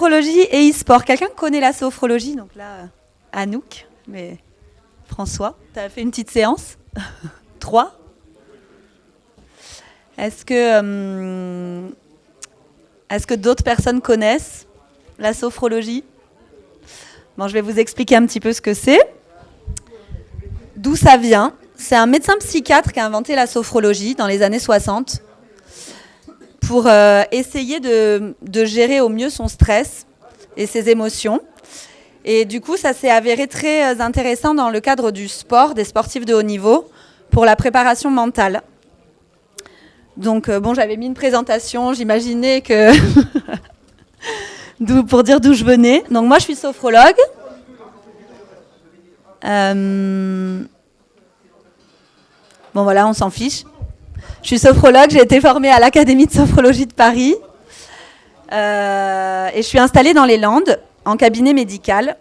Sophrologie et e-sport. Quelqu'un connaît la sophrologie? Donc là, Anouk, mais François, tu as fait une petite séance 3. Est-ce que d'autres personnes connaissent la sophrologie? Bon, je vais vous expliquer un petit peu ce que c'est. D'où ça vient? C'est un médecin psychiatre qui a inventé la sophrologie dans les années 60 pour essayer de gérer au mieux son stress et ses émotions. Et du coup, ça s'est avéré très intéressant dans le cadre du sport, des sportifs de haut niveau, pour la préparation mentale. Donc, j'avais mis une présentation, j'imaginais que... pour dire d'où je venais. Donc, moi, je suis sophrologue. Voilà, on s'en fiche. Je suis sophrologue, j'ai été formée à l'Académie de sophrologie de Paris. Et je suis installée dans les Landes, en cabinet médical.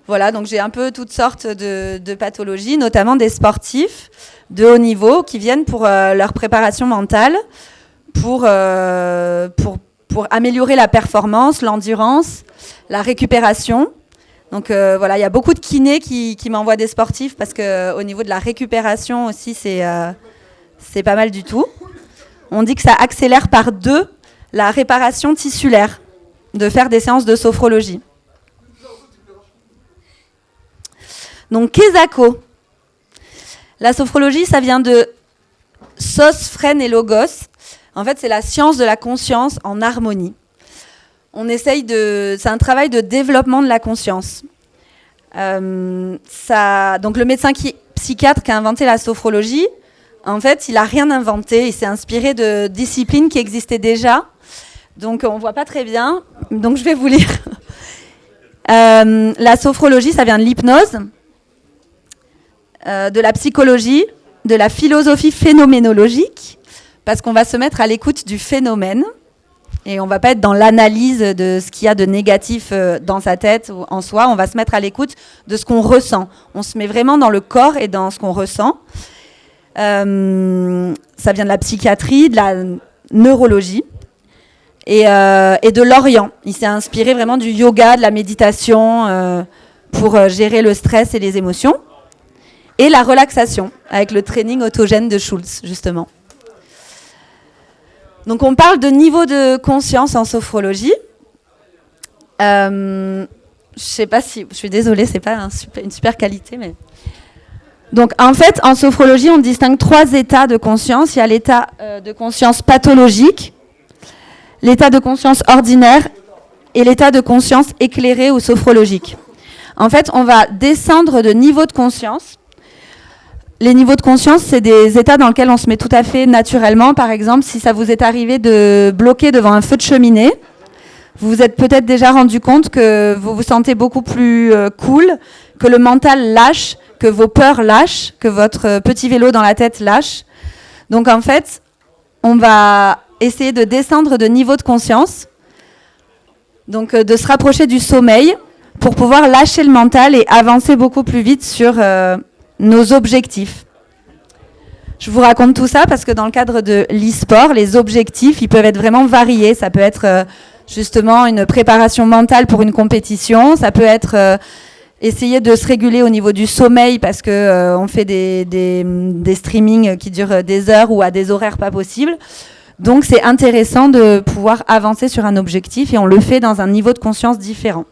Voilà, donc j'ai un peu toutes sortes de pathologies, notamment des sportifs de haut niveau qui viennent pour leur préparation mentale, pour améliorer la performance, l'endurance, la récupération. Donc il y a beaucoup de kinés qui m'envoient des sportifs parce qu'au niveau de la récupération aussi, c'est pas mal du tout. On dit que ça accélère par 2 la réparation tissulaire, de faire des séances de sophrologie. Donc, Kesako. La sophrologie, ça vient de sos, phrène et logos. En fait, c'est la science de la conscience en harmonie. C'est un travail de développement de la conscience. Donc, le médecin psychiatre qui a inventé la sophrologie, en fait, il n'a rien inventé. Il s'est inspiré de disciplines qui existaient déjà. Donc, on ne voit pas très bien. Donc, je vais vous lire. La sophrologie, ça vient de l'hypnose, de la psychologie, de la philosophie phénoménologique, parce qu'on va se mettre à l'écoute du phénomène et on ne va pas être dans l'analyse de ce qu'il y a de négatif dans sa tête ou en soi. On va se mettre à l'écoute de ce qu'on ressent. On se met vraiment dans le corps et dans ce qu'on ressent. Ça vient de la psychiatrie, de la neurologie et de l'Orient. Il s'est inspiré vraiment du yoga, de la méditation pour gérer le stress et les émotions. Et la relaxation, avec le training autogène de Schultz, justement. Donc, on parle de niveau de conscience en sophrologie. Je sais pas si... Je suis désolée, c'est pas une super qualité, mais... Donc, en fait, en sophrologie, on distingue 3 états de conscience. Il y a l'état de conscience pathologique, l'état de conscience ordinaire et l'état de conscience éclairé ou sophrologique. En fait, on va descendre de niveau de conscience. Les niveaux de conscience, c'est des états dans lesquels on se met tout à fait naturellement. Par exemple, si ça vous est arrivé de bloquer devant un feu de cheminée, vous vous êtes peut-être déjà rendu compte que vous vous sentez beaucoup plus cool, que le mental lâche, que vos peurs lâchent, que votre petit vélo dans la tête lâche. Donc en fait, on va essayer de descendre de niveau de conscience, donc de se rapprocher du sommeil pour pouvoir lâcher le mental et avancer beaucoup plus vite sur... nos objectifs. Je vous raconte tout ça parce que dans le cadre de l'e-sport, les objectifs, ils peuvent être vraiment variés. Ça peut être justement une préparation mentale pour une compétition. Ça peut être essayer de se réguler au niveau du sommeil parce que on fait des streamings qui durent des heures ou à des horaires pas possibles. Donc c'est intéressant de pouvoir avancer sur un objectif et on le fait dans un niveau de conscience différent.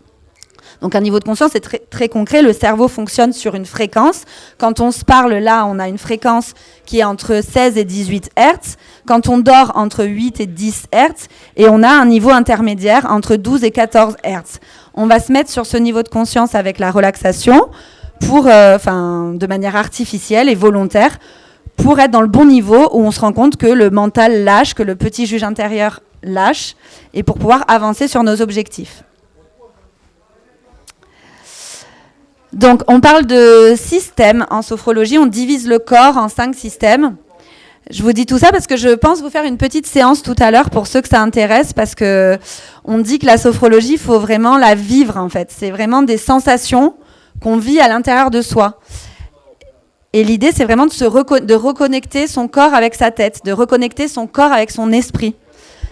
Donc un niveau de conscience, c'est très, très concret. Le cerveau fonctionne sur une fréquence. Quand on se parle, là, on a une fréquence qui est entre 16 et 18 Hz. Quand on dort, entre 8 et 10 Hz. Et on a un niveau intermédiaire entre 12 et 14 Hz. On va se mettre sur ce niveau de conscience avec la relaxation de manière artificielle et volontaire pour être dans le bon niveau où on se rend compte que le mental lâche, que le petit juge intérieur lâche et pour pouvoir avancer sur nos objectifs. Donc, on parle de systèmes en sophrologie. On divise le corps en 5 systèmes. Je vous dis tout ça parce que je pense vous faire une petite séance tout à l'heure pour ceux que ça intéresse, parce que on dit que la sophrologie, il faut vraiment la vivre, en fait. C'est vraiment des sensations qu'on vit à l'intérieur de soi. Et l'idée, c'est vraiment de reconnecter son corps avec sa tête, de reconnecter son corps avec son esprit.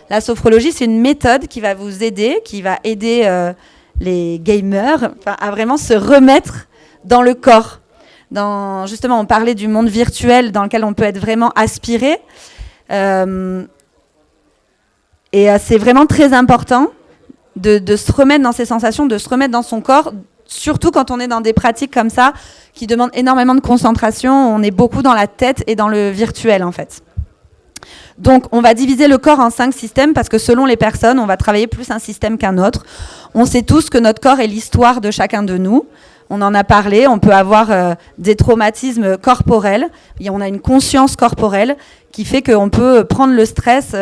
La sophrologie, c'est une méthode qui va vous aider, qui va aider les gamers à vraiment se remettre dans le corps. Justement, on parlait du monde virtuel dans lequel on peut être vraiment aspiré. Et c'est vraiment très important de se remettre dans ces sensations, de se remettre dans son corps, surtout quand on est dans des pratiques comme ça, qui demandent énormément de concentration. On est beaucoup dans la tête et dans le virtuel, en fait. Donc, on va diviser le corps en 5 systèmes parce que selon les personnes, on va travailler plus un système qu'un autre. On sait tous que notre corps est l'histoire de chacun de nous. On en a parlé, on peut avoir des traumatismes corporels. On a une conscience corporelle qui fait qu'on peut prendre le stress.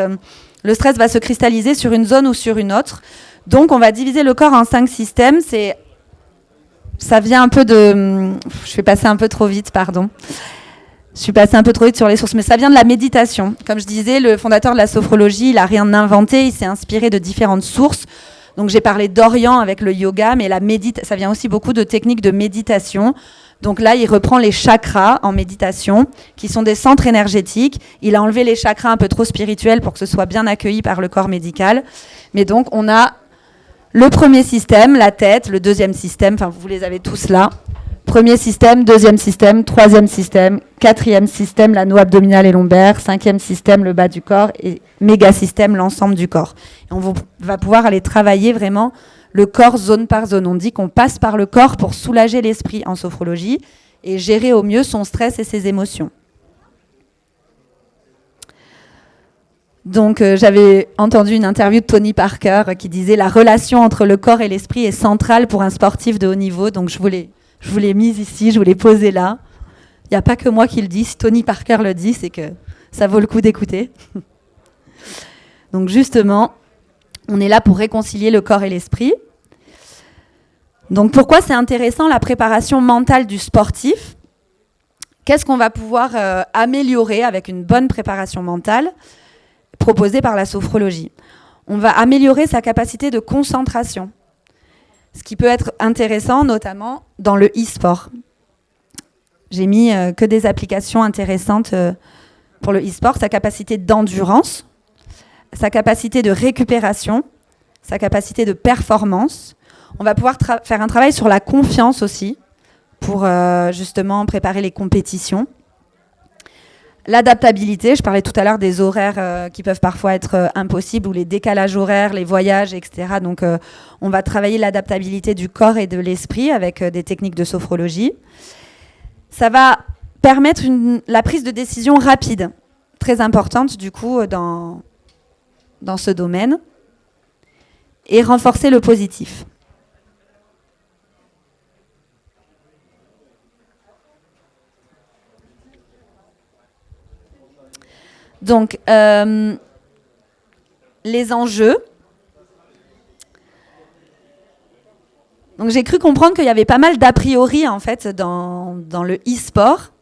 Le stress va se cristalliser sur une zone ou sur une autre. Donc, on va diviser le corps en 5 systèmes. Ça vient un peu de... Je vais passer un peu trop vite, pardon. Je suis passée un peu trop vite sur les sources, mais ça vient de la méditation. Comme je disais, le fondateur de la sophrologie, il n'a rien inventé, il s'est inspiré de différentes sources. Donc j'ai parlé d'Orient avec le yoga, mais ça vient aussi beaucoup de techniques de méditation. Donc là, il reprend les chakras en méditation, qui sont des centres énergétiques. Il a enlevé les chakras un peu trop spirituels pour que ce soit bien accueilli par le corps médical. Mais donc on a le premier système, la tête, le deuxième système, enfin vous les avez tous là. Premier système, deuxième système, troisième système, quatrième système, la noix abdominale et lombaire, cinquième système, le bas du corps, et méga système, l'ensemble du corps. Et on va pouvoir aller travailler vraiment le corps zone par zone. On dit qu'on passe par le corps pour soulager l'esprit en sophrologie et gérer au mieux son stress et ses émotions. Donc j'avais entendu une interview de Tony Parker qui disait « La relation entre le corps et l'esprit est centrale pour un sportif de haut niveau ». Donc je vous l'ai mise ici, je vous l'ai posée là. Il n'y a pas que moi qui le dis. Si Tony Parker le dit, c'est que ça vaut le coup d'écouter. Donc justement, on est là pour réconcilier le corps et l'esprit. Donc pourquoi c'est intéressant la préparation mentale du sportif ? Qu'est-ce qu'on va pouvoir améliorer avec une bonne préparation mentale proposée par la sophrologie ? On va améliorer sa capacité de concentration. Ce qui peut être intéressant, notamment dans le e-sport. J'ai mis que des applications intéressantes pour le e-sport. Sa capacité d'endurance, sa capacité de récupération, sa capacité de performance. On va pouvoir faire un travail sur la confiance aussi, pour justement préparer les compétitions. L'adaptabilité, je parlais tout à l'heure des horaires qui peuvent parfois être impossibles, ou les décalages horaires, les voyages, etc. Donc on va travailler l'adaptabilité du corps et de l'esprit avec des techniques de sophrologie. Ça va permettre la prise de décision rapide, très importante du coup dans ce domaine, et renforcer le positif. Donc, les enjeux. Donc, j'ai cru comprendre qu'il y avait pas mal d'a priori, en fait, dans le e-sport,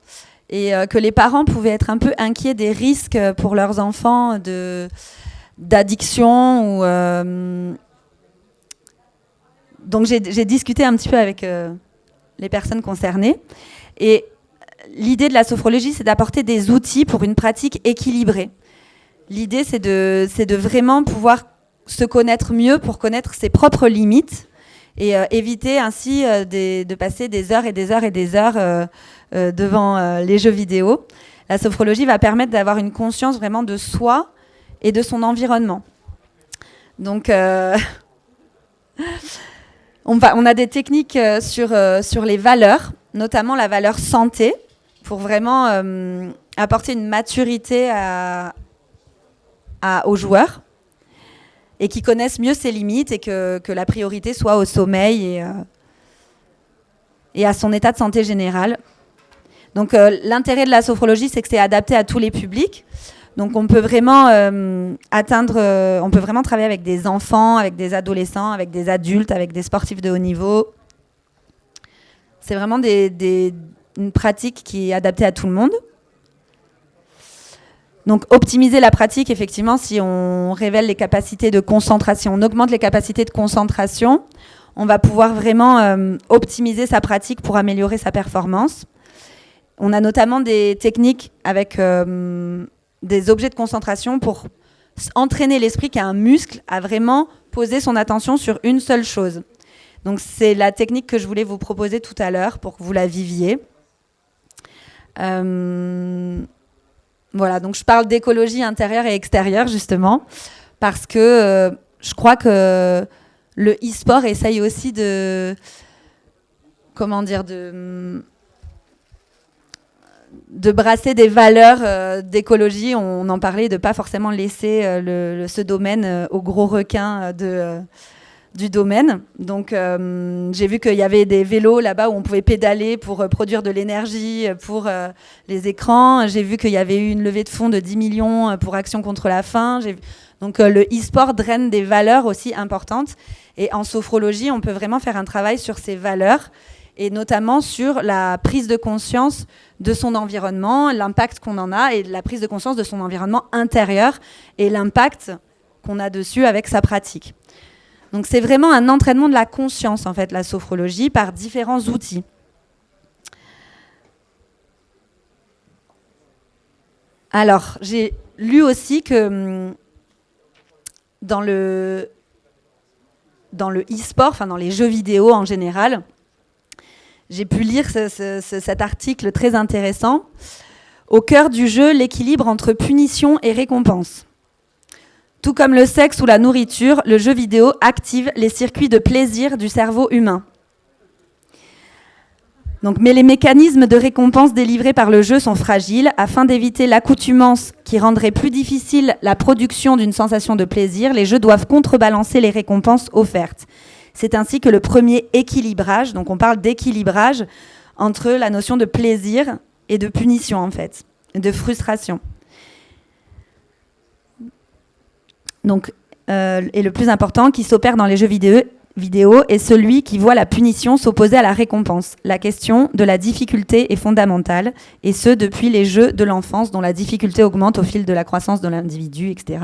et que les parents pouvaient être un peu inquiets des risques pour leurs enfants d'addiction. Donc, j'ai discuté un petit peu avec les personnes concernées. Et l'idée de la sophrologie, c'est d'apporter des outils pour une pratique équilibrée. L'idée, c'est de vraiment pouvoir se connaître mieux pour connaître ses propres limites et éviter ainsi de passer des heures et des heures et des heures devant les jeux vidéo. La sophrologie va permettre d'avoir une conscience vraiment de soi et de son environnement. Donc, on a des techniques sur les valeurs, notamment la valeur santé, pour vraiment apporter une maturité aux joueurs et qui connaissent mieux ses limites et que la priorité soit au sommeil et à son état de santé général. Donc l'intérêt de la sophrologie, c'est que c'est adapté à tous les publics. Donc on peut vraiment on peut vraiment travailler avec des enfants, avec des adolescents, avec des adultes, avec des sportifs de haut niveau. C'est vraiment une pratique qui est adaptée à tout le monde. Donc optimiser la pratique, effectivement, si on révèle les capacités de concentration, on augmente les capacités de concentration, on va pouvoir vraiment optimiser sa pratique pour améliorer sa performance. On a notamment des techniques avec des objets de concentration pour entraîner l'esprit qui est un muscle à vraiment poser son attention sur une seule chose. Donc c'est la technique que je voulais vous proposer tout à l'heure pour que vous la viviez. Voilà, donc je parle d'écologie intérieure et extérieure justement parce que je crois que le e-sport essaye aussi de brasser des valeurs d'écologie. On en parlait, de ne pas forcément laisser ce domaine aux gros requins du domaine. Donc j'ai vu qu'il y avait des vélos là-bas où on pouvait pédaler pour produire de l'énergie pour les écrans. J'ai vu qu'il y avait eu une levée de fonds de 10 millions pour Action contre la faim. Donc le e-sport draine des valeurs aussi importantes. Et en sophrologie, on peut vraiment faire un travail sur ces valeurs et notamment sur la prise de conscience de son environnement, l'impact qu'on en a et la prise de conscience de son environnement intérieur et l'impact qu'on a dessus avec sa pratique. Donc c'est vraiment un entraînement de la conscience, en fait, la sophrologie, par différents outils. Alors, j'ai lu aussi que dans le e-sport, enfin dans les jeux vidéo en général, j'ai pu lire cet article très intéressant. Au cœur du jeu, l'équilibre entre punition et récompense. Tout comme le sexe ou la nourriture, le jeu vidéo active les circuits de plaisir du cerveau humain. Mais les mécanismes de récompense délivrés par le jeu sont fragiles. Afin d'éviter l'accoutumance qui rendrait plus difficile la production d'une sensation de plaisir, les jeux doivent contrebalancer les récompenses offertes. C'est ainsi que le premier équilibrage, donc on parle d'équilibrage entre la notion de plaisir et de punition en fait, de frustration. Et le plus important qui s'opère dans les jeux vidéo est celui qui voit la punition s'opposer à la récompense. La question de la difficulté est fondamentale, et ce depuis les jeux de l'enfance, dont la difficulté augmente au fil de la croissance de l'individu, etc.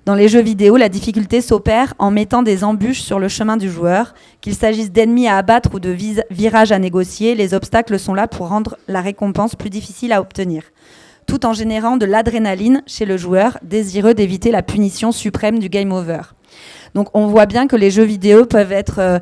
Dans les jeux vidéo, la difficulté s'opère en mettant des embûches sur le chemin du joueur. Qu'il s'agisse d'ennemis à abattre ou de virages à négocier, les obstacles sont là pour rendre la récompense plus difficile à obtenir, tout en générant de l'adrénaline chez le joueur, désireux d'éviter la punition suprême du game over. Donc on voit bien que les jeux vidéo peuvent être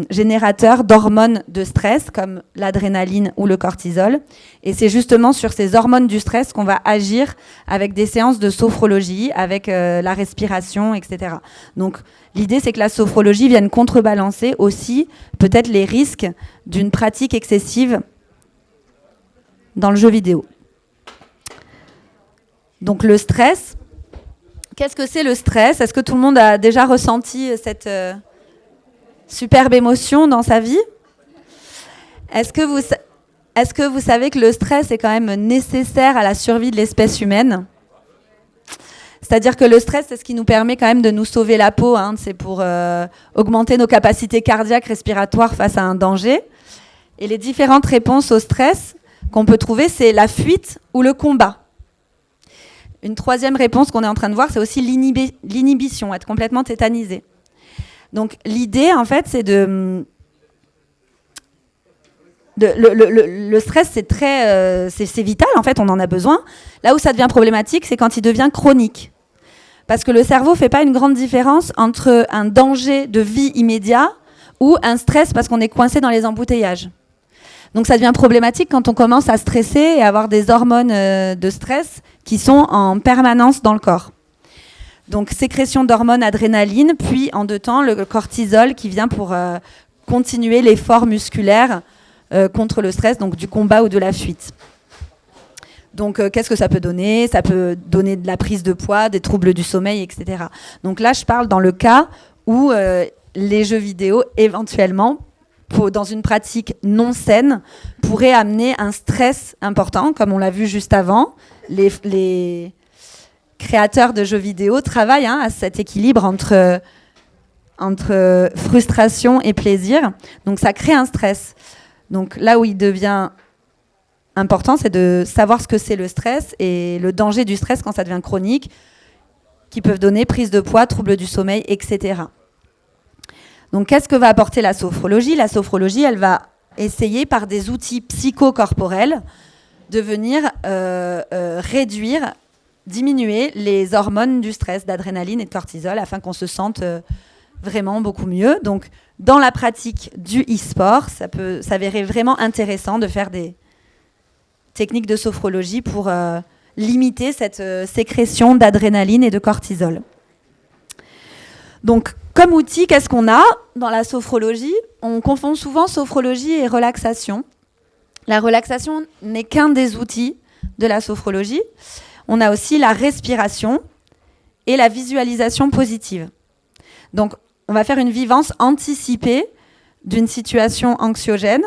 générateurs d'hormones de stress, comme l'adrénaline ou le cortisol. Et c'est justement sur ces hormones du stress qu'on va agir avec des séances de sophrologie, avec la respiration, etc. Donc l'idée, c'est que la sophrologie vienne contrebalancer aussi peut-être les risques d'une pratique excessive dans le jeu vidéo. Donc le stress, qu'est-ce que c'est le stress ? Est-ce que tout le monde a déjà ressenti cette superbe émotion dans sa vie ? Est-ce que vous savez que le stress est quand même nécessaire à la survie de l'espèce humaine ? C'est-à-dire que le stress, c'est ce qui nous permet quand même de nous sauver la peau, hein. C'est pour augmenter nos capacités cardiaques, respiratoires face à un danger. Et les différentes réponses au stress qu'on peut trouver, c'est la fuite ou le combat. Une troisième réponse qu'on est en train de voir, c'est aussi l'inhibition, être complètement tétanisé. Donc l'idée, en fait, c'est le stress, c'est vital, en fait, on en a besoin. Là où ça devient problématique, c'est quand il devient chronique. Parce que le cerveau ne fait pas une grande différence entre un danger de vie immédiat ou un stress parce qu'on est coincé dans les embouteillages. Donc ça devient problématique quand on commence à stresser et à avoir des hormones de stress qui sont en permanence dans le corps. Donc sécrétion d'hormones adrénaline, puis en 2 temps le cortisol qui vient pour continuer l'effort musculaire contre le stress, donc du combat ou de la fuite. Donc qu'est-ce que ça peut donner ? Ça peut donner de la prise de poids, des troubles du sommeil, etc. Donc là je parle dans le cas où les jeux vidéo éventuellement dans une pratique non saine, pourrait amener un stress important, comme on l'a vu juste avant. Les créateurs de jeux vidéo travaillent à cet équilibre entre frustration et plaisir. Donc ça crée un stress. Donc là où il devient important, c'est de savoir ce que c'est le stress et le danger du stress quand ça devient chronique, qui peuvent donner prise de poids, troubles du sommeil, etc. Donc, qu'est-ce que va apporter la sophrologie ? La sophrologie, elle va essayer par des outils psychocorporels de venir réduire diminuer les hormones du stress, d'adrénaline et de cortisol, afin qu'on se sente vraiment beaucoup mieux. Donc, dans la pratique du e-sport, ça peut s'avérer vraiment intéressant de faire des techniques de sophrologie pour limiter cette sécrétion d'adrénaline et de cortisol. Donc, comme outil, qu'est-ce qu'on a dans la sophrologie? On confond souvent sophrologie et relaxation. La relaxation n'est qu'un des outils de la sophrologie. On a aussi la respiration et la visualisation positive. Donc, on va faire une vivance anticipée d'une situation anxiogène,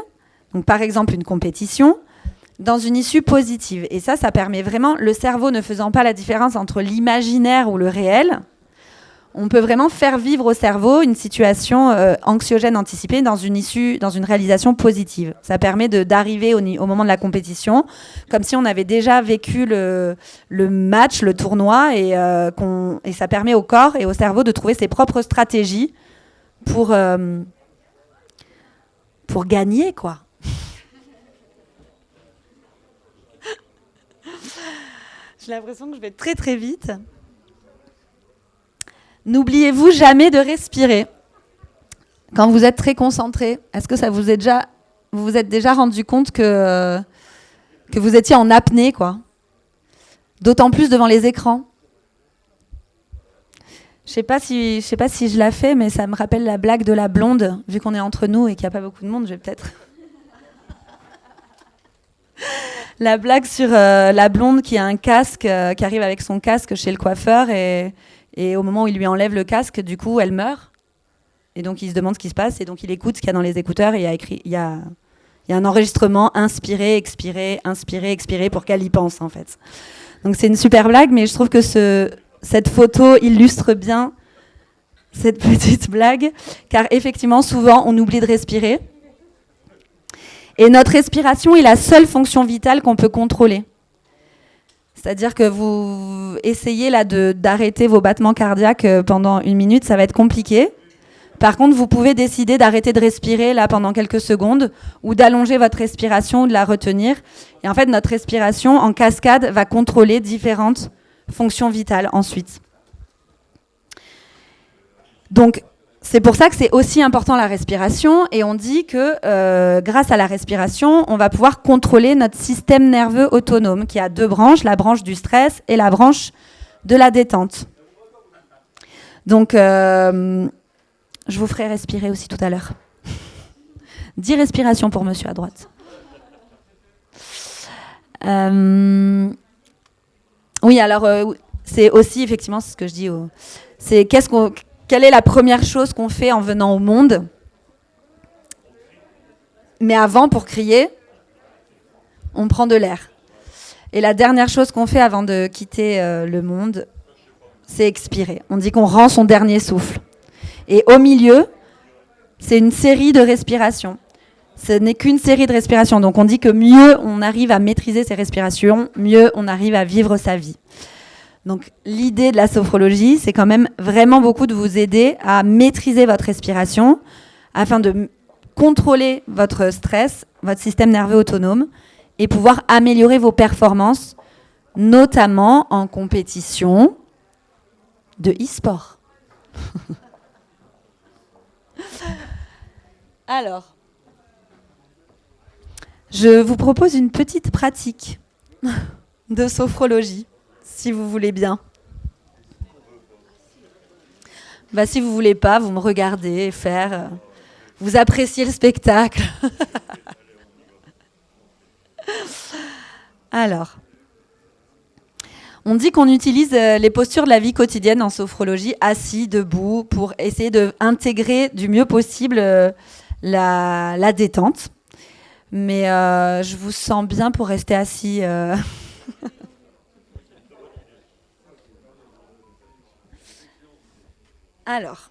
donc par exemple une compétition, dans une issue positive. Et ça permet vraiment, le cerveau ne faisant pas la différence entre l'imaginaire ou le réel, on peut vraiment faire vivre au cerveau une situation anxiogène anticipée dans une issue, dans une réalisation positive. Ça permet d'arriver au moment de la compétition comme si on avait déjà vécu le match, le tournoi, et ça permet au corps et au cerveau de trouver ses propres stratégies pour gagner, quoi. J'ai l'impression que je vais très très vite. N'oubliez-vous jamais de respirer. Quand vous êtes très concentré, est-ce que vous vous êtes déjà rendu compte que vous étiez en apnée, quoi? D'autant plus devant les écrans. Je sais pas si je la fais, mais ça me rappelle la blague de la blonde. Vu qu'on est entre nous et qu'il n'y a pas beaucoup de monde, je vais peut-être... La blague sur la blonde qui a un casque, qui arrive avec son casque chez le coiffeur et au moment où il lui enlève le casque, du coup, elle meurt. Et donc, il se demande ce qui se passe. Et donc, il écoute ce qu'il y a dans les écouteurs. Et il y a un enregistrement inspirer, expirer, pour qu'elle y pense, en fait. Donc, c'est une super blague, mais je trouve que cette photo illustre bien cette petite blague. Car effectivement, souvent, on oublie de respirer. Et notre respiration est la seule fonction vitale qu'on peut contrôler. C'est-à-dire que vous essayez là d'arrêter vos battements cardiaques pendant 1 minute, ça va être compliqué. Par contre, vous pouvez décider d'arrêter de respirer là pendant quelques secondes ou d'allonger votre respiration ou de la retenir. Et en fait, notre respiration en cascade va contrôler différentes fonctions vitales ensuite. Donc, c'est pour ça que c'est aussi important la respiration, et on dit que grâce à la respiration, on va pouvoir contrôler notre système nerveux autonome, qui a 2 branches, la branche du stress et la branche de la détente. Donc, je vous ferai respirer aussi tout à l'heure. 10 respirations pour monsieur à droite. Oui, alors, c'est aussi, effectivement, c'est ce que je dis, c'est quelle est la première chose qu'on fait en venant au monde? Mais avant, pour crier, on prend de l'air. Et la dernière chose qu'on fait avant de quitter le monde, c'est expirer. On dit qu'on rend son dernier souffle. Et au milieu, c'est une série de respirations. Ce n'est qu'une série de respirations. Donc on dit que mieux on arrive à maîtriser ses respirations, mieux on arrive à vivre sa vie. Donc l'idée de la sophrologie, c'est quand même vraiment beaucoup de vous aider à maîtriser votre respiration afin de contrôler votre stress, votre système nerveux autonome et pouvoir améliorer vos performances, notamment en compétition de e-sport. Alors, je vous propose une petite pratique de sophrologie. Si vous voulez bien. Si vous voulez pas, vous me regardez faire. Vous appréciez le spectacle. Alors, on dit qu'on utilise les postures de la vie quotidienne en sophrologie, assis, debout, pour essayer d'intégrer du mieux possible la détente. Mais je vous sens bien pour rester assis. Alors,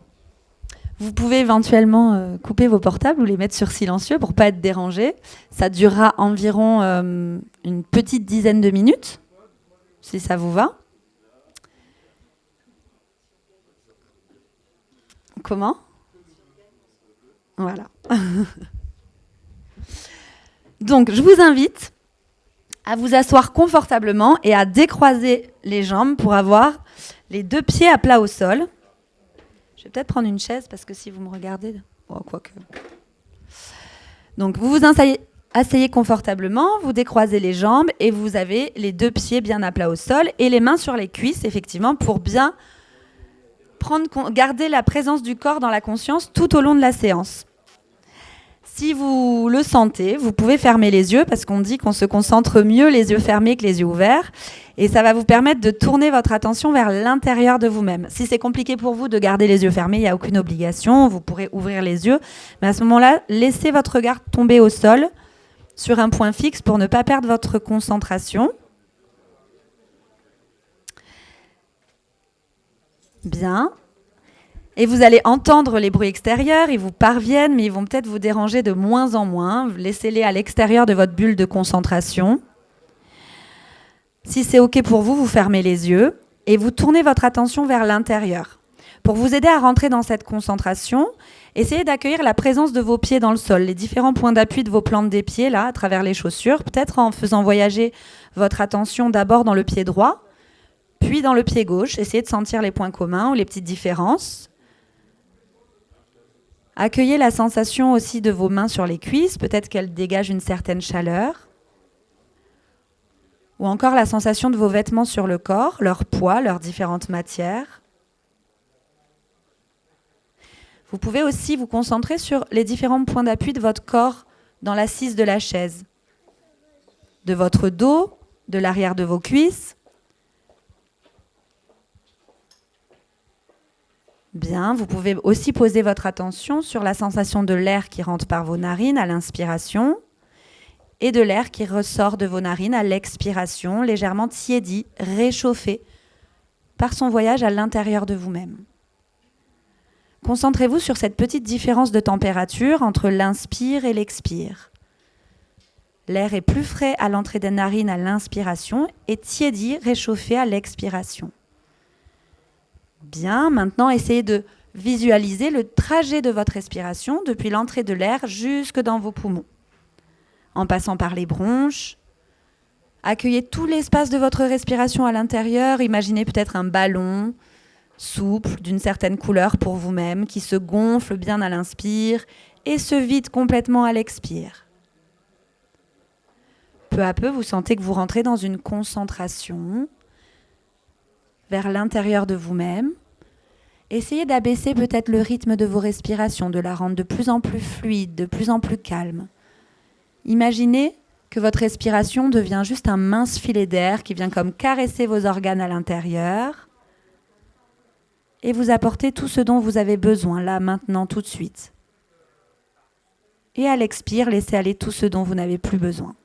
vous pouvez éventuellement couper vos portables ou les mettre sur silencieux pour ne pas être dérangé. Ça durera environ une petite dizaine de minutes, si ça vous va. Comment ? Voilà. Donc, je vous invite à vous asseoir confortablement et à décroiser les jambes pour avoir les 2 pieds à plat au sol. Je vais peut-être prendre une chaise parce que si vous me regardez... Oh, quoique. Donc, vous vous asseyez confortablement, vous décroisez les jambes et vous avez les 2 pieds bien à plat au sol et les mains sur les cuisses, effectivement, pour bien garder la présence du corps dans la conscience tout au long de la séance. Si vous le sentez, vous pouvez fermer les yeux parce qu'on dit qu'on se concentre mieux les yeux fermés que les yeux ouverts. Et ça va vous permettre de tourner votre attention vers l'intérieur de vous-même. Si c'est compliqué pour vous de garder les yeux fermés, il n'y a aucune obligation. Vous pourrez ouvrir les yeux. Mais à ce moment-là, laissez votre regard tomber au sol sur un point fixe pour ne pas perdre votre concentration. Bien. Et vous allez entendre les bruits extérieurs, ils vous parviennent, mais ils vont peut-être vous déranger de moins en moins. Laissez-les à l'extérieur de votre bulle de concentration. Si c'est OK pour vous, vous fermez les yeux et vous tournez votre attention vers l'intérieur. Pour vous aider à rentrer dans cette concentration, essayez d'accueillir la présence de vos pieds dans le sol, les différents points d'appui de vos plantes des pieds, là, à travers les chaussures, peut-être en faisant voyager votre attention d'abord dans le pied droit, puis dans le pied gauche. Essayez de sentir les points communs ou les petites différences. Accueillez la sensation aussi de vos mains sur les cuisses, peut-être qu'elles dégagent une certaine chaleur. Ou encore la sensation de vos vêtements sur le corps, leur poids, leurs différentes matières. Vous pouvez aussi vous concentrer sur les différents points d'appui de votre corps dans l'assise de la chaise. De votre dos, de l'arrière de vos cuisses. Bien, vous pouvez aussi poser votre attention sur la sensation de l'air qui rentre par vos narines à l'inspiration et de l'air qui ressort de vos narines à l'expiration, légèrement tiédi, réchauffé par son voyage à l'intérieur de vous-même. Concentrez-vous sur cette petite différence de température entre l'inspire et l'expire. L'air est plus frais à l'entrée des narines à l'inspiration et tiédi, réchauffé à l'expiration. Bien, maintenant essayez de visualiser le trajet de votre respiration depuis l'entrée de l'air jusque dans vos poumons. En passant par les bronches, accueillez tout l'espace de votre respiration à l'intérieur. Imaginez peut-être un ballon souple d'une certaine couleur pour vous-même qui se gonfle bien à l'inspire et se vide complètement à l'expire. Peu à peu, vous sentez que vous rentrez dans une concentration vers l'intérieur de vous-même. Essayez d'abaisser peut-être le rythme de vos respirations, de la rendre de plus en plus fluide, de plus en plus calme. Imaginez que votre respiration devient juste un mince filet d'air qui vient comme caresser vos organes à l'intérieur et vous apporter tout ce dont vous avez besoin, là, maintenant, tout de suite. Et à l'expire, laissez aller tout ce dont vous n'avez plus besoin.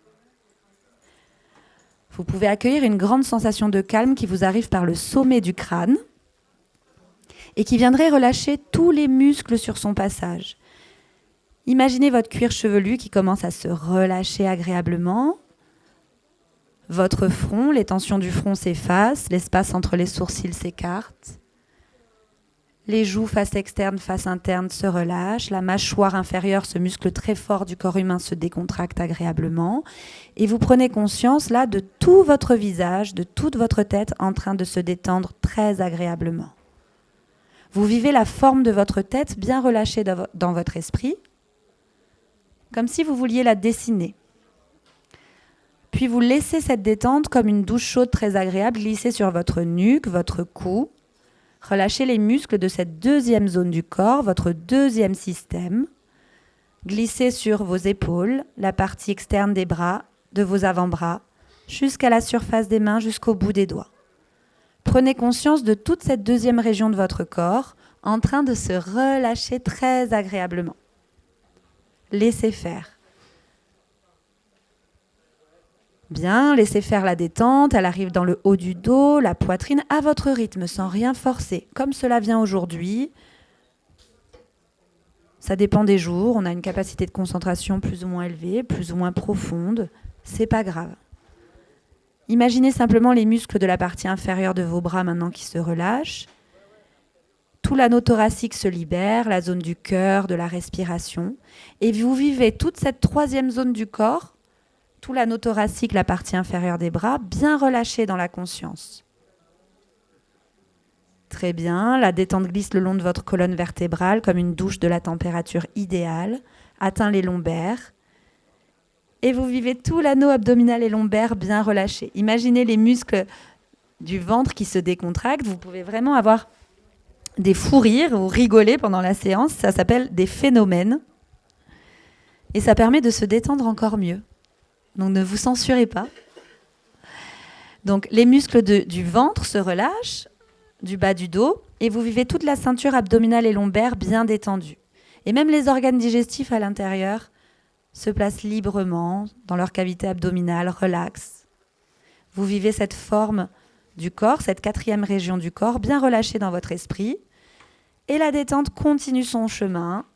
Vous pouvez accueillir une grande sensation de calme qui vous arrive par le sommet du crâne et qui viendrait relâcher tous les muscles sur son passage. Imaginez votre cuir chevelu qui commence à se relâcher agréablement. Votre front, les tensions du front s'effacent, l'espace entre les sourcils s'écarte. Les joues face externe, face interne se relâchent. La mâchoire inférieure, ce muscle très fort du corps humain, se décontracte agréablement. Et vous prenez conscience là de tout votre visage, de toute votre tête en train de se détendre très agréablement. Vous vivez la forme de votre tête bien relâchée dans votre esprit, comme si vous vouliez la dessiner. Puis vous laissez cette détente comme une douche chaude très agréable glisser sur votre nuque, votre cou. Relâchez les muscles de cette deuxième zone du corps, votre deuxième système. Glissez sur vos épaules, la partie externe des bras, de vos avant-bras, jusqu'à la surface des mains, jusqu'au bout des doigts. Prenez conscience de toute cette deuxième région de votre corps en train de se relâcher très agréablement. Laissez faire. Bien, laissez faire la détente, elle arrive dans le haut du dos, la poitrine, à votre rythme, sans rien forcer, comme cela vient aujourd'hui. Ça dépend des jours, on a une capacité de concentration plus ou moins élevée, plus ou moins profonde, c'est pas grave. Imaginez simplement les muscles de la partie inférieure de vos bras maintenant qui se relâchent. Tout l'anneau thoracique se libère, la zone du cœur, de la respiration. Et vous vivez toute cette troisième zone du corps, tout l'anneau thoracique, la partie inférieure des bras, bien relâché dans la conscience. Très bien, la détente glisse le long de votre colonne vertébrale comme une douche de la température idéale, atteint les lombaires. Et vous vivez tout l'anneau abdominal et lombaire bien relâché. Imaginez les muscles du ventre qui se décontractent. Vous pouvez vraiment avoir des fous rires ou rigoler pendant la séance. Ça s'appelle des phénomènes. Et ça permet de se détendre encore mieux. Donc ne vous censurez pas. Donc les muscles du ventre se relâchent, du bas du dos, et vous vivez toute la ceinture abdominale et lombaire bien détendue. Et même les organes digestifs à l'intérieur se placent librement dans leur cavité abdominale, relax. Vous vivez cette forme du corps, cette 4e région du corps, bien relâchée dans votre esprit. Et la détente continue son chemin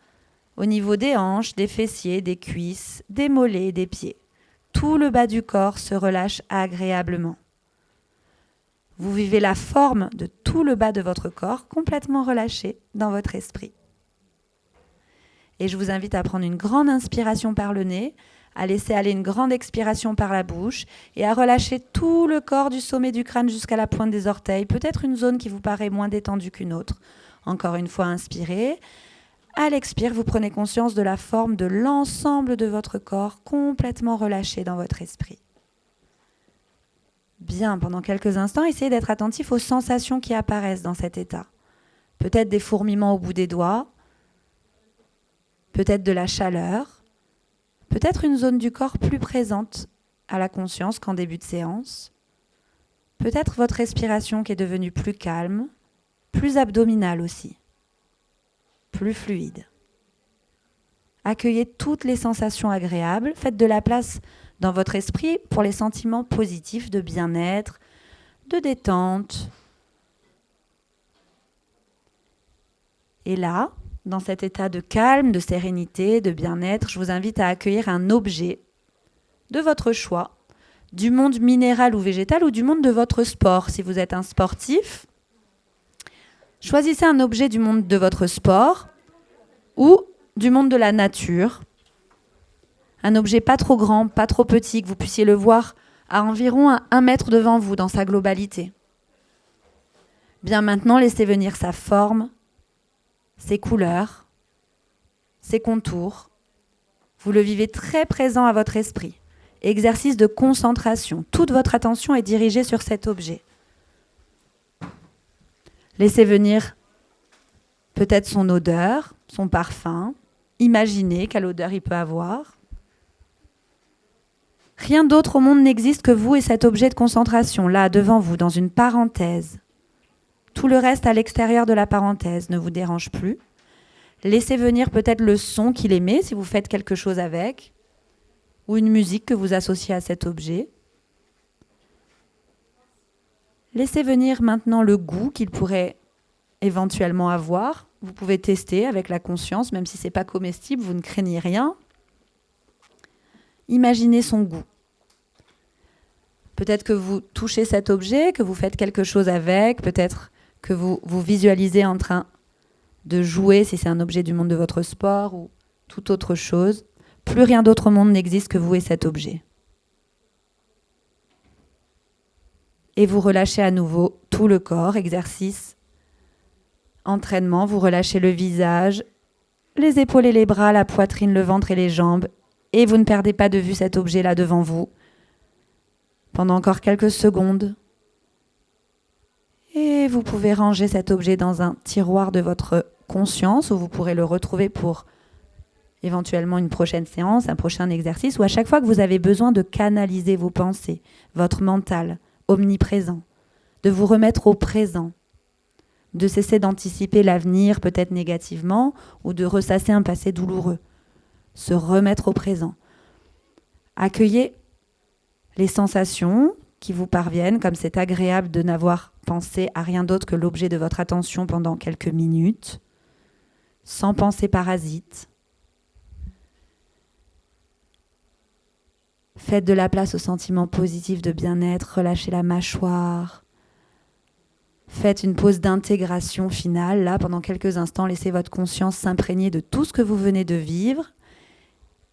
au niveau des hanches, des fessiers, des cuisses, des mollets, des pieds. Tout le bas du corps se relâche agréablement. Vous vivez la forme de tout le bas de votre corps complètement relâché dans votre esprit. Et je vous invite à prendre une grande inspiration par le nez, à laisser aller une grande expiration par la bouche et à relâcher tout le corps du sommet du crâne jusqu'à la pointe des orteils, peut-être une zone qui vous paraît moins détendue qu'une autre. Encore une fois, inspirez. À l'expire, vous prenez conscience de la forme de l'ensemble de votre corps complètement relâché dans votre esprit. Bien, pendant quelques instants, essayez d'être attentif aux sensations qui apparaissent dans cet état. Peut-être des fourmillements au bout des doigts, peut-être de la chaleur, peut-être une zone du corps plus présente à la conscience qu'en début de séance, peut-être votre respiration qui est devenue plus calme, plus abdominale aussi, plus fluide. Accueillez toutes les sensations agréables, faites de la place dans votre esprit pour les sentiments positifs de bien-être, de détente. Et là, dans cet état de calme, de sérénité, de bien-être, je vous invite à accueillir un objet de votre choix, du monde minéral ou végétal ou du monde de votre sport. Si vous êtes un sportif, choisissez un objet du monde de votre sport ou du monde de la nature. Un objet pas trop grand, pas trop petit, que vous puissiez le voir à environ 1 mètre devant vous dans sa globalité. Bien maintenant, laissez venir sa forme, ses couleurs, ses contours. Vous le vivez très présent à votre esprit. Exercice de concentration. Toute votre attention est dirigée sur cet objet. Laissez venir peut-être son odeur, son parfum. Imaginez quelle odeur il peut avoir. Rien d'autre au monde n'existe que vous et cet objet de concentration, là, devant vous, dans une parenthèse. Tout le reste à l'extérieur de la parenthèse ne vous dérange plus. Laissez venir peut-être le son qu'il émet si vous faites quelque chose avec, ou une musique que vous associez à cet objet. Laissez venir maintenant le goût qu'il pourrait éventuellement avoir. Vous pouvez tester avec la conscience, même si ce n'est pas comestible, vous ne craignez rien. Imaginez son goût. Peut-être que vous touchez cet objet, que vous faites quelque chose avec, peut-être que vous visualisez en train de jouer, si c'est un objet du monde de votre sport ou toute autre chose. Plus rien d'autre au monde n'existe que vous et cet objet. Et vous relâchez à nouveau tout le corps, exercice, entraînement, vous relâchez le visage, les épaules et les bras, la poitrine, le ventre et les jambes, et vous ne perdez pas de vue cet objet-là devant vous pendant encore quelques secondes. Et vous pouvez ranger cet objet dans un tiroir de votre conscience où vous pourrez le retrouver pour éventuellement une prochaine séance, un prochain exercice, ou à chaque fois que vous avez besoin de canaliser vos pensées, votre mental omniprésent, de vous remettre au présent, de cesser d'anticiper l'avenir peut-être négativement ou de ressasser un passé douloureux. Se remettre au présent. Accueillez les sensations qui vous parviennent, comme c'est agréable de n'avoir pensé à rien d'autre que l'objet de votre attention pendant quelques minutes, sans pensée parasite. Faites de la place aux sentiments positifs de bien-être, relâchez la mâchoire. Faites une pause d'intégration finale. Là, pendant quelques instants, laissez votre conscience s'imprégner de tout ce que vous venez de vivre.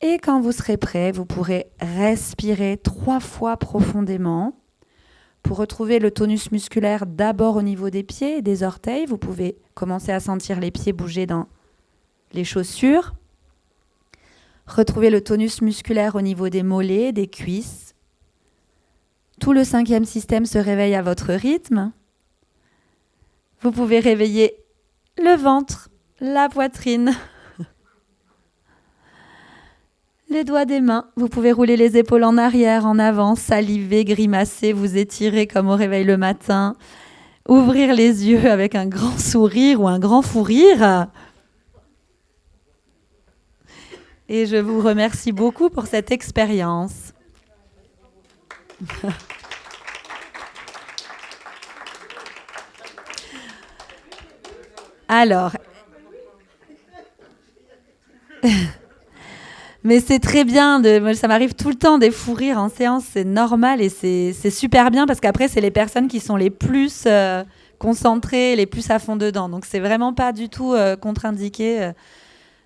Et quand vous serez prêt, vous pourrez respirer 3 fois profondément pour retrouver le tonus musculaire d'abord au niveau des pieds et des orteils. Vous pouvez commencer à sentir les pieds bouger dans les chaussures. Retrouvez le tonus musculaire au niveau des mollets, des cuisses. Tout le 5e système se réveille à votre rythme. Vous pouvez réveiller le ventre, la poitrine, les doigts des mains. Vous pouvez rouler les épaules en arrière, en avant, saliver, grimacer, vous étirer comme au réveil le matin. Ouvrir les yeux avec un grand sourire ou un grand fou rire. Et je vous remercie beaucoup pour cette expérience. Alors, mais c'est très bien, ça m'arrive tout le temps des fous rires en séance, c'est normal et c'est super bien parce qu'après, c'est les personnes qui sont les plus concentrées, les plus à fond dedans. Donc, c'est vraiment pas du tout contre-indiqué.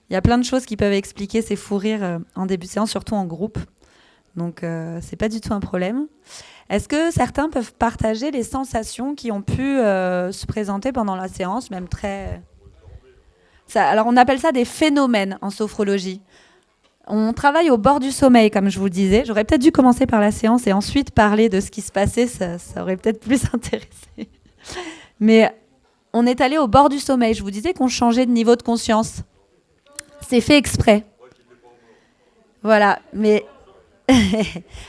Il y a plein de choses qui peuvent expliquer ces fous rires en début de séance, surtout en groupe. Donc, c'est pas du tout un problème. Est-ce que certains peuvent partager les sensations qui ont pu se présenter pendant la séance, même très... Alors, on appelle ça des phénomènes en sophrologie. On travaille au bord du sommeil, comme je vous le disais. J'aurais peut-être dû commencer par la séance et ensuite parler de ce qui se passait. Ça aurait peut-être plus intéressé. Mais on est allé au bord du sommeil. Je vous disais qu'on changeait de niveau de conscience. C'est fait exprès. Voilà. Mais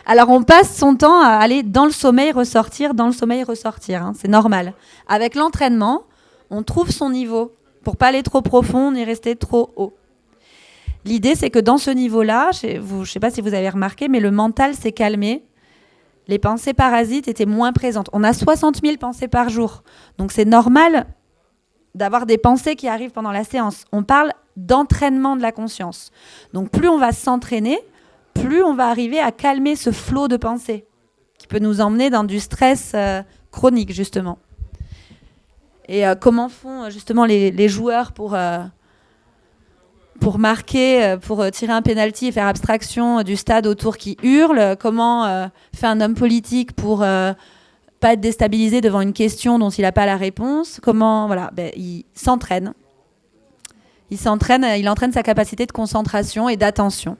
alors, on passe son temps à aller dans le sommeil, ressortir, dans le sommeil, ressortir. Hein. C'est normal. Avec l'entraînement, on trouve son niveau pour pas aller trop profond ni rester trop haut. L'idée, c'est que dans ce niveau-là, je ne sais pas si vous avez remarqué, mais le mental s'est calmé. Les pensées parasites étaient moins présentes. On a 60 000 pensées par jour. Donc, c'est normal d'avoir des pensées qui arrivent pendant la séance. On parle d'entraînement de la conscience. Donc, plus on va s'entraîner, plus on va arriver à calmer ce flot de pensées qui peut nous emmener dans du stress chronique, justement. Et comment font justement les joueurs pour marquer, pour tirer un penalty et faire abstraction du stade autour qui hurle? Comment fait un homme politique pour pas être déstabilisé devant une question dont il n'a pas la réponse? Comment, voilà, il s'entraîne. Il entraîne sa capacité de concentration et d'attention.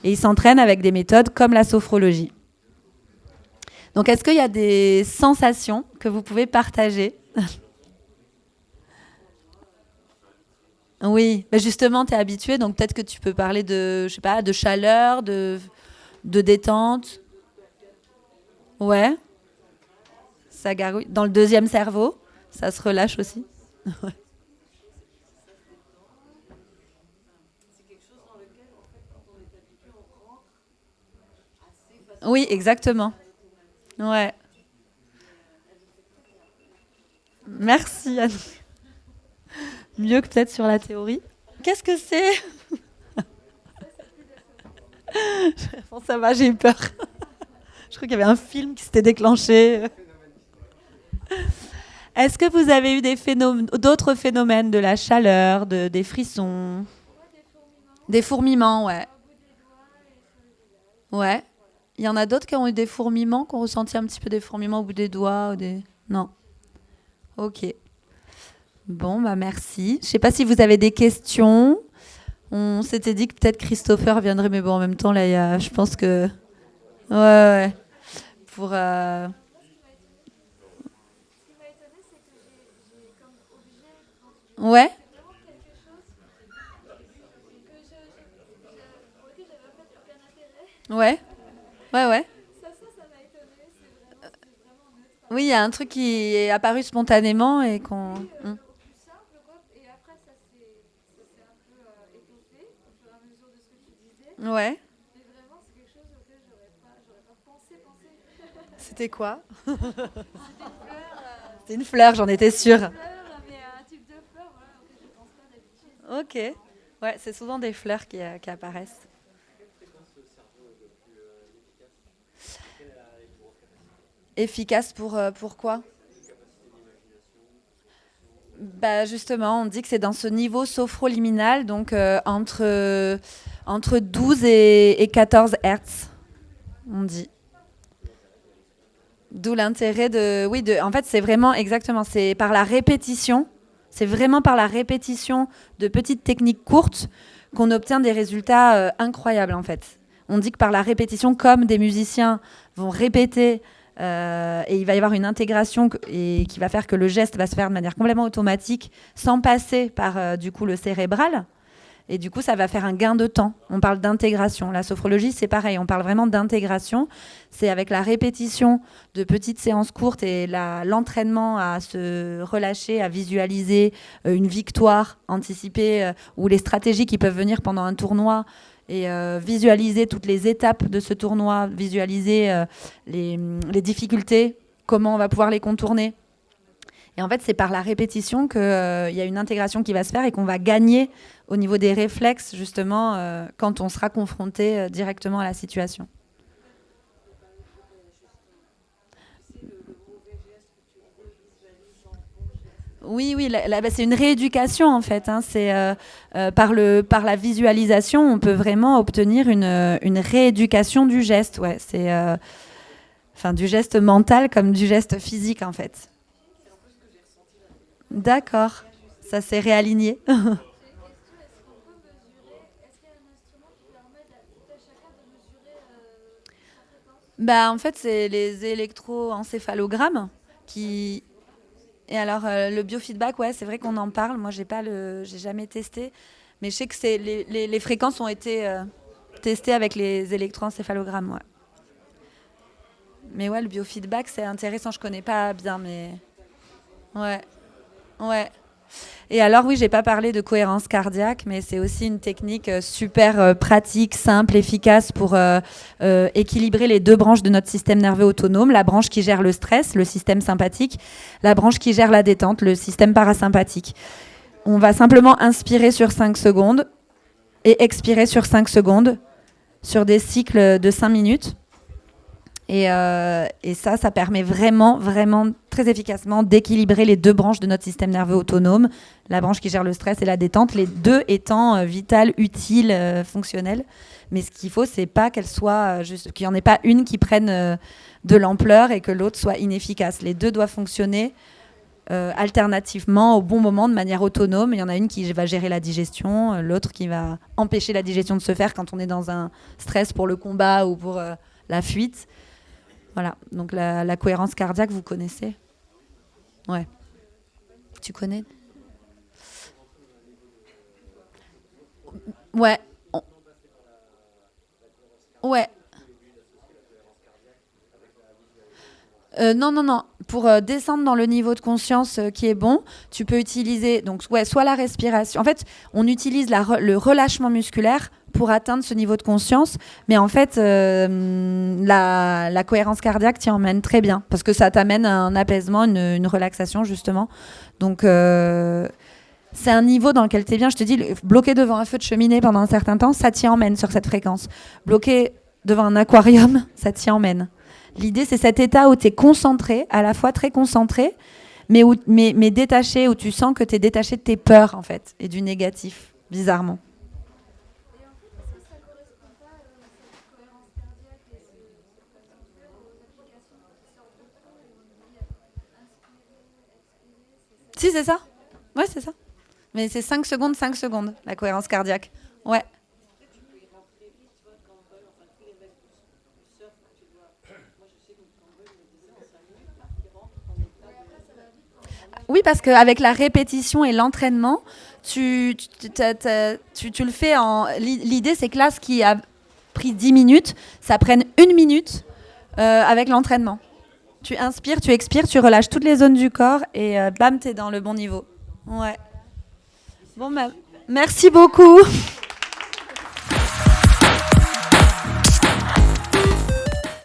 Et il s'entraîne avec des méthodes comme la sophrologie. Donc, est-ce qu'il y a des sensations que vous pouvez partager? Oui, mais justement, tu es habitué, donc peut-être que tu peux parler de, je sais pas, de chaleur, de détente. Ouais, ça gargouille. Dans le 2e cerveau, ça se relâche aussi. Oui, exactement. Ouais. Merci, Anne. Mieux que peut-être sur la théorie. Qu'est-ce que c'est? Bon, ça va, j'ai eu peur. Je crois qu'il y avait un film qui s'était déclenché. Est-ce que vous avez eu d'autres phénomènes, de la chaleur, des frissons? Des fourmillements, ouais. Ouais. Il y en a d'autres qui ont eu des fourmillements, qui ont ressenti un petit peu des fourmillements au bout des doigts ou des... Non. Ok. Bon, bah merci. Je sais pas si vous avez des questions. On s'était dit que peut-être Christopher viendrait, mais bon, en même temps, là, je pense que... Ouais, ouais. Pour... Ouais. Ouais. Ouais, ouais. Oui, il y a un truc qui est apparu spontanément et qu'on... Ouais. C'était quoi? C'était une fleur, j'en étais sûre. Ok. Ouais, c'est souvent des fleurs qui apparaissent. Efficace pour quoi? Bah justement, on dit que c'est dans ce niveau sophroliminal, donc entre 12 et 14 Hertz, on dit. D'où l'intérêt de... Oui, en fait, c'est vraiment exactement, c'est par la répétition, c'est vraiment par la répétition de petites techniques courtes qu'on obtient des résultats incroyables, en fait. On dit que par la répétition, comme des musiciens vont répéter, et il va y avoir une intégration et qui va faire que le geste va se faire de manière complètement automatique, sans passer par, du coup, le cérébral. Et du coup, ça va faire un gain de temps. On parle d'intégration. La sophrologie, c'est pareil. On parle vraiment d'intégration. C'est avec la répétition de petites séances courtes et l'entraînement à se relâcher, à visualiser une victoire anticipée ou les stratégies qui peuvent venir pendant un tournoi et visualiser toutes les étapes de ce tournoi, visualiser les difficultés, comment on va pouvoir les contourner. Et en fait, c'est par la répétition qu'il y a une intégration qui va se faire et qu'on va gagner au niveau des réflexes, justement, quand on sera confronté directement à la situation. Oui, oui, c'est une rééducation en fait. Hein. C'est par la visualisation, on peut vraiment obtenir une rééducation du geste. Ouais, c'est du geste mental comme du geste physique en fait. D'accord, ça s'est réaligné. Bah, en fait, c'est les électroencéphalogrammes qui. Et alors, le biofeedback, ouais, c'est vrai qu'on en parle. Moi, j'ai jamais testé, mais je sais que les fréquences ont été testées avec les électroencéphalogrammes, ouais. Mais ouais, le biofeedback, c'est intéressant. Je connais pas bien, mais ouais, ouais. Et alors oui, j'ai pas parlé de cohérence cardiaque, mais c'est aussi une technique super pratique, simple, efficace pour équilibrer les deux branches de notre système nerveux autonome, la branche qui gère le stress, le système sympathique, la branche qui gère la détente, le système parasympathique. On va simplement inspirer sur 5 secondes et expirer sur 5 secondes sur des cycles de 5 minutes. Et ça permet vraiment, vraiment très efficacement d'équilibrer les deux branches de notre système nerveux autonome, la branche qui gère le stress et la détente, les deux étant vitales, utiles, fonctionnelles. Mais ce qu'il faut, c'est pas qu'elles soient qu'il n'y en ait pas une qui prenne de l'ampleur et que l'autre soit inefficace. Les deux doivent fonctionner alternativement au bon moment, de manière autonome. Il y en a une qui va gérer la digestion, l'autre qui va empêcher la digestion de se faire quand on est dans un stress pour le combat ou pour la fuite. Voilà, donc la cohérence cardiaque, vous connaissez? Ouais. Tu connais? Ouais. Ouais. Non, non, non. Pour descendre dans le niveau de conscience qui est bon, tu peux utiliser donc ouais, soit la respiration. En fait, on utilise le relâchement musculaire pour atteindre ce niveau de conscience, mais en fait, la cohérence cardiaque t'y emmène très bien parce que ça t'amène à un apaisement, une relaxation justement. Donc c'est un niveau dans lequel t'es bien. Je te dis, bloquer devant un feu de cheminée pendant un certain temps, ça t'y emmène sur cette fréquence. Bloquer devant un aquarium, ça t'y emmène. L'idée, c'est cet état où tu es concentré, à la fois très concentré, mais détaché, où tu sens que tu es détaché de tes peurs, en fait, et du négatif, bizarrement. Si, c'est ça. Ouais, c'est ça. Mais c'est 5 secondes, la cohérence cardiaque. Ouais. Oui, parce qu'avec la répétition et l'entraînement, tu le fais en... L'idée, c'est que là, ce qui a pris 10 minutes, ça prenne 1 minute avec l'entraînement. Tu inspires, tu expires, tu relâches toutes les zones du corps et bam, t'es dans le bon niveau. Ouais. Bon, bah, merci beaucoup.